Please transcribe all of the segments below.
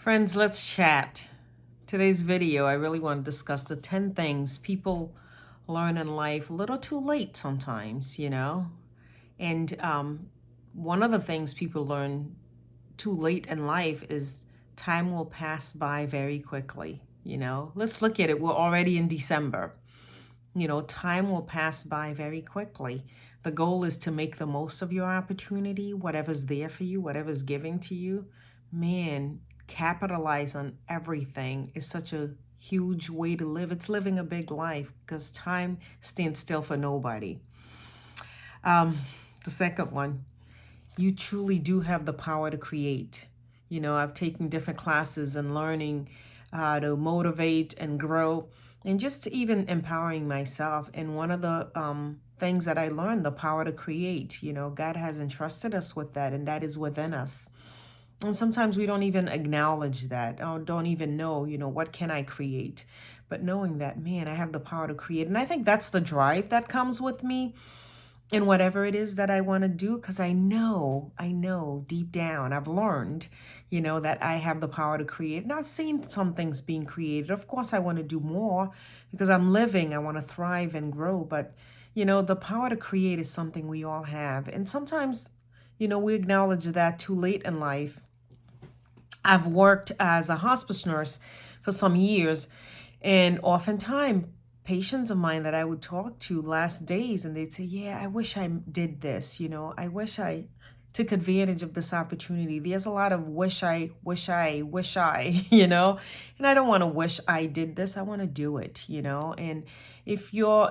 Friends, let's chat. Today's video, I really want to discuss the 10 things people learn in life a little too late sometimes. And one of the things people learn too late in life is time will pass by very quickly. Let's look at it. We're already in December. Time will pass by very quickly. The goal is to make the most of your opportunity, whatever's there for you, whatever's giving to you. Man, capitalize on everything is such a huge way to live. It's living a big life because time stands still for nobody. The second one, you truly do have the power to create. I've taken different classes and learning how to motivate and grow and just even empowering myself. And one of the things that I learned, the power to create, God has entrusted us with that, and that is within us. And sometimes we don't even acknowledge that, or don't even know, what can I create? But knowing that, man, I have the power to create. And I think that's the drive that comes with me in whatever it is that I want to do, because I know deep down, I've learned, that I have the power to create. And I've seen some things being created. Of course, I want to do more because I'm living. I want to thrive and grow. But, the power to create is something we all have. And sometimes, we acknowledge that too late in life. I've worked as a hospice nurse for some years, and oftentimes patients of mine that I would talk to last days, and they'd say, yeah, I wish I did this, I wish I took advantage of this opportunity. There's a lot of wish I, and I don't want to wish I did this. I want to do it, and if you're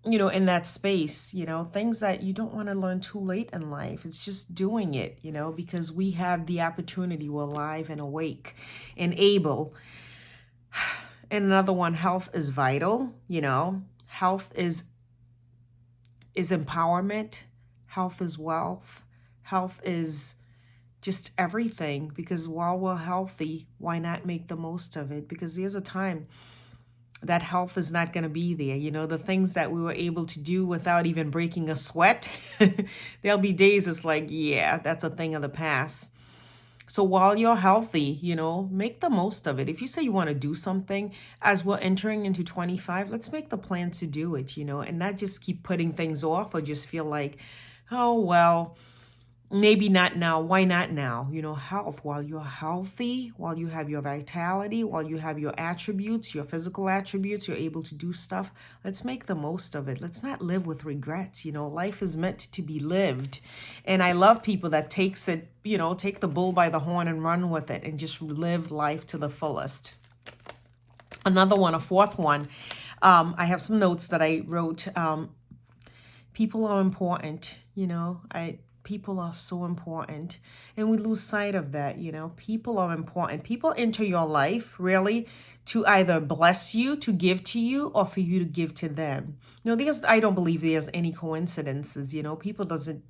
in that space, things that you don't want to learn too late in life. It's just doing it, because we have the opportunity. We're alive and awake and able. And another one, health is vital. Health is empowerment. Health is wealth. Health is just everything, because while we're healthy, why not make the most of it? Because there's a time that health is not going to be there. The things that we were able to do without even breaking a sweat, there'll be days it's like, yeah, that's a thing of the past. So while you're healthy, make the most of it. If you say you want to do something as we're entering into 25, let's make the plan to do it, and not just keep putting things off or just feel like, oh, well, maybe not now. Why not now? Health, while you're healthy, while you have your vitality, while you have your attributes, your physical attributes, you're able to do stuff. Let's make the most of it. Let's not live with regrets. Life is meant to be lived. And I love people that take the bull by the horn and run with it and just live life to the fullest. Another one, a fourth one. I have some notes that I wrote. People are important. People are so important, and we lose sight of that. People are important. People enter your life really to either bless you, to give to you, or for you to give to them. I don't believe there's any coincidences. People doesn't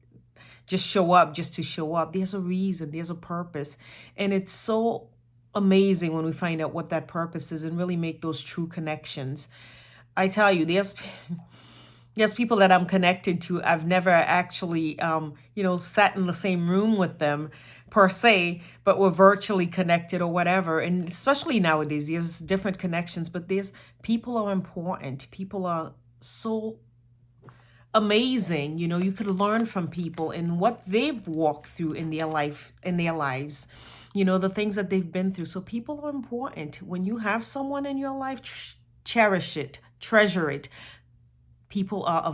just show up just to show up. There's a reason, there's a purpose, and it's so amazing when we find out what that purpose is and really make those true connections. I tell you, there's people that I'm connected to. I've never actually, sat in the same room with them per se, but we're virtually connected or whatever. And especially nowadays, there's different connections, but people are important. People are so amazing. You could learn from people and what they've walked through in their lives, the things that they've been through. So people are important. When you have someone in your life, cherish it, treasure it. People are a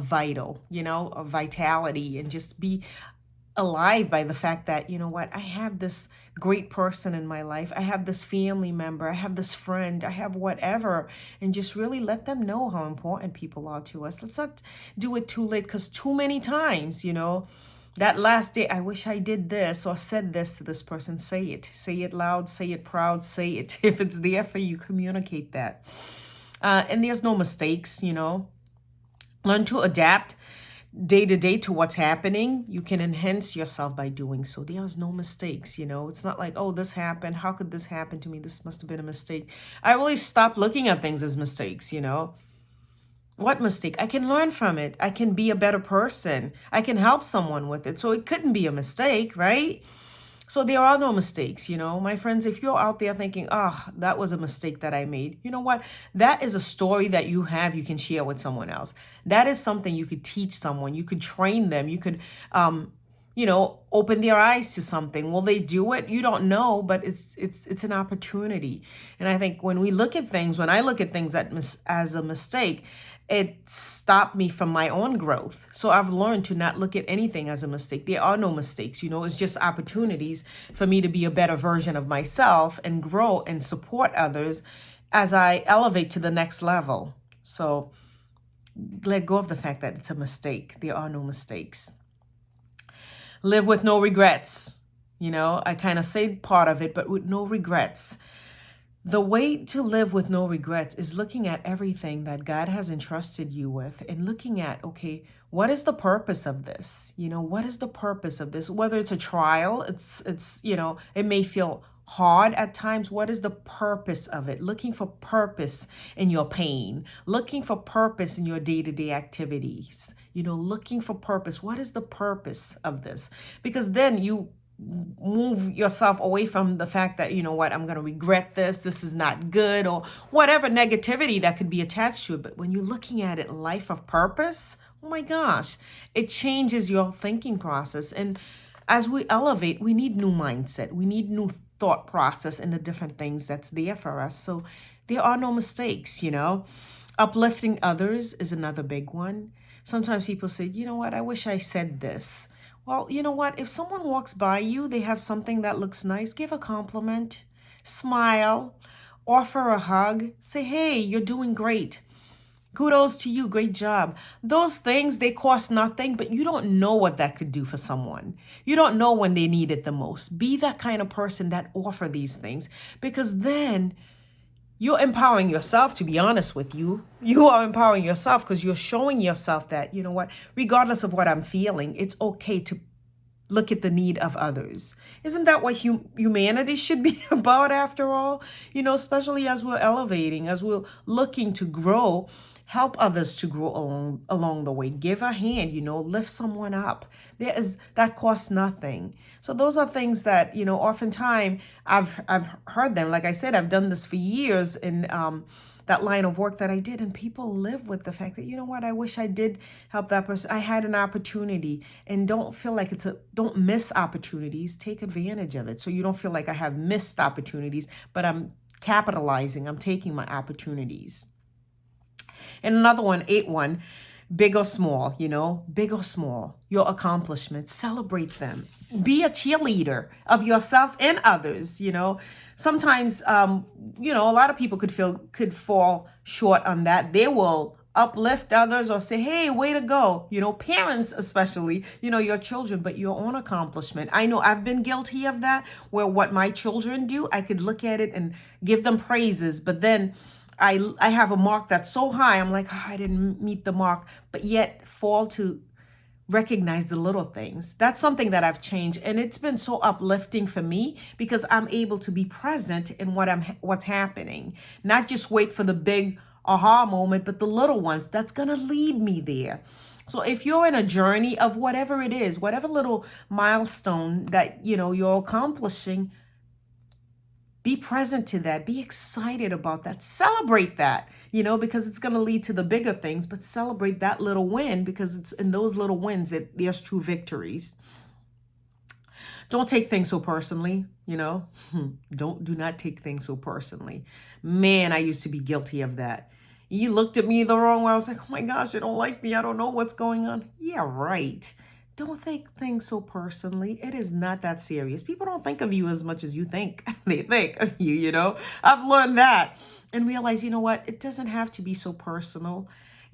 vitality, and just be alive by the fact that, I have this great person in my life. I have this family member. I have this friend. I have whatever. And just really let them know how important people are to us. Let's not do it too late, because too many times, that last day, I wish I did this or said this to this person. Say it loud, say it proud, say it. If it's there for you, communicate that. And there's no mistakes, Learn to adapt day to day to what's happening. You can enhance yourself by doing so. There's no mistakes, It's not like, oh, this happened. How could this happen to me? This must have been a mistake. I really stopped looking at things as mistakes, What mistake? I can learn from it. I can be a better person. I can help someone with it. So it couldn't be a mistake, right? So there are no mistakes, my friends. If you're out there thinking, oh, that was a mistake that I made, you know what? That is a story that you can share with someone else. That is something you could teach someone. You could train them. You could, open their eyes to something. Will they do it? You don't know, but it's an opportunity. And I think when I look at things as a mistake, it stopped me from my own growth. So I've learned to not look at anything as a mistake. There are no mistakes, it's just opportunities for me to be a better version of myself and grow and support others as I elevate to the next level. So let go of the fact that it's a mistake. There are no mistakes. Live with no regrets. I kind of say part of it, but with no regrets. The way to live with no regrets is looking at everything that God has entrusted you with and looking at, okay, what is the purpose of this? What is the purpose of this? Whether it's a trial, it may feel hard at times. What is the purpose of it? Looking for purpose in your pain, looking for purpose in your day-to-day activities, looking for purpose. What is the purpose of this? Because then you move yourself away from the fact that, I'm going to regret this is not good, or whatever negativity that could be attached to it. But when you're looking at it, life of purpose, oh my gosh, it changes your thinking process. And as we elevate, we need new mindset. We need new thought process and the different things that's there for us. So there are no mistakes, Uplifting others is another big one. Sometimes people say, I wish I said this. Well, you know what? If someone walks by you, they have something that looks nice, give a compliment, smile, offer a hug, say, hey, you're doing great. Kudos to you. Great job. Those things, they cost nothing, but you don't know what that could do for someone. You don't know when they need it the most. Be that kind of person that offer these things, because then you're empowering yourself, to be honest with you. You are empowering yourself because you're showing yourself that, regardless of what I'm feeling, it's okay to look at the need of others. Isn't that what humanity should be about after all? Especially as we're elevating, as we're looking to grow, help others to grow along the way. Give a hand, lift someone up. That costs nothing. So those are things that, oftentimes I've heard them. Like I said, I've done this for years in that line of work that I did, and people live with the fact that, I wish I did help that person. I had an opportunity, and don't feel like don't miss opportunities. Take advantage of it. So you don't feel like I have missed opportunities, but I'm capitalizing. I'm taking my opportunities. And another one, 8-1, big or small, big or small, your accomplishments, celebrate them. Be a cheerleader of yourself and others, Sometimes, a lot of people could fall short on that. They will uplift others or say, hey, way to go. Parents especially, your children, but your own accomplishment. I know I've been guilty of that, where what my children do, I could look at it and give them praises, but then I have a mark that's so high, I'm like, I didn't meet the mark, but yet fall to recognize the little things. That's something that I've changed, and it's been so uplifting for me because I'm able to be present in what's happening, not just wait for the big aha moment, but the little ones that's gonna lead me there. So if you're in a journey of whatever it is, whatever little milestone that you're accomplishing, be present to that. Be excited about that. Celebrate that, because it's going to lead to the bigger things, but celebrate that little win, because it's in those little wins that there's true victories. Don't take things so personally, do not take things so personally. Man, I used to be guilty of that. You looked at me the wrong way. I was like, oh my gosh, you don't like me. I don't know what's going on. Yeah, right. Don't take things so personally. It is not that serious. People don't think of you as much as you think they think of you, I've learned that and realized, what? It doesn't have to be so personal.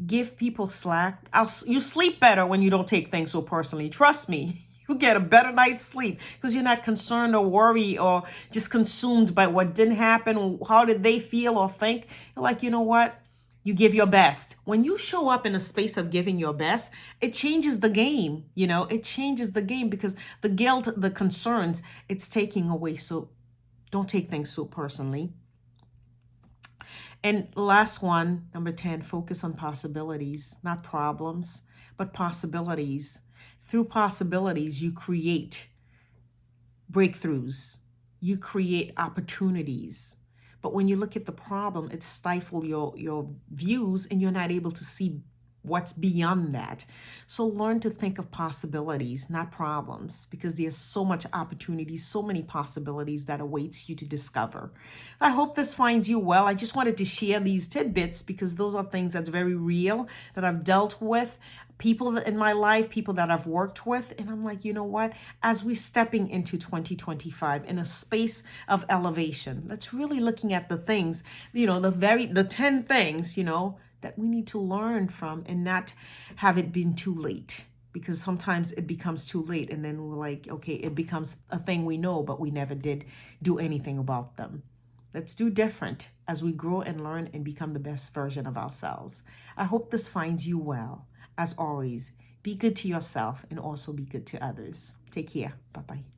Give people slack. You sleep better when you don't take things so personally. Trust me. You get a better night's sleep because you're not concerned or worried or just consumed by what didn't happen. How did they feel or think? You're like, what? You give your best. When you show up in a space of giving your best, it changes the game. It changes the game because the guilt, the concerns, it's taking away. So don't take things so personally. And last one, number 10, focus on possibilities, not problems, but possibilities. Through possibilities, you create breakthroughs. You create opportunities. But when you look at the problem, it stifles your views and you're not able to see what's beyond that. So learn to think of possibilities, not problems, because there's so much opportunity, so many possibilities that awaits you to discover. I hope this finds you well. I just wanted to share these tidbits because those are things that's very real that I've dealt with, people in my life, people that I've worked with. And I'm like, you know what? As we're stepping into 2025 in a space of elevation, let's really looking at the things, the 10 things, that we need to learn from and not have it been too late. Because sometimes it becomes too late and then we're like, okay, it becomes a thing we know, but we never did do anything about them. Let's do different as we grow and learn and become the best version of ourselves. I hope this finds you well. As always, be good to yourself and also be good to others. Take care. Bye-bye.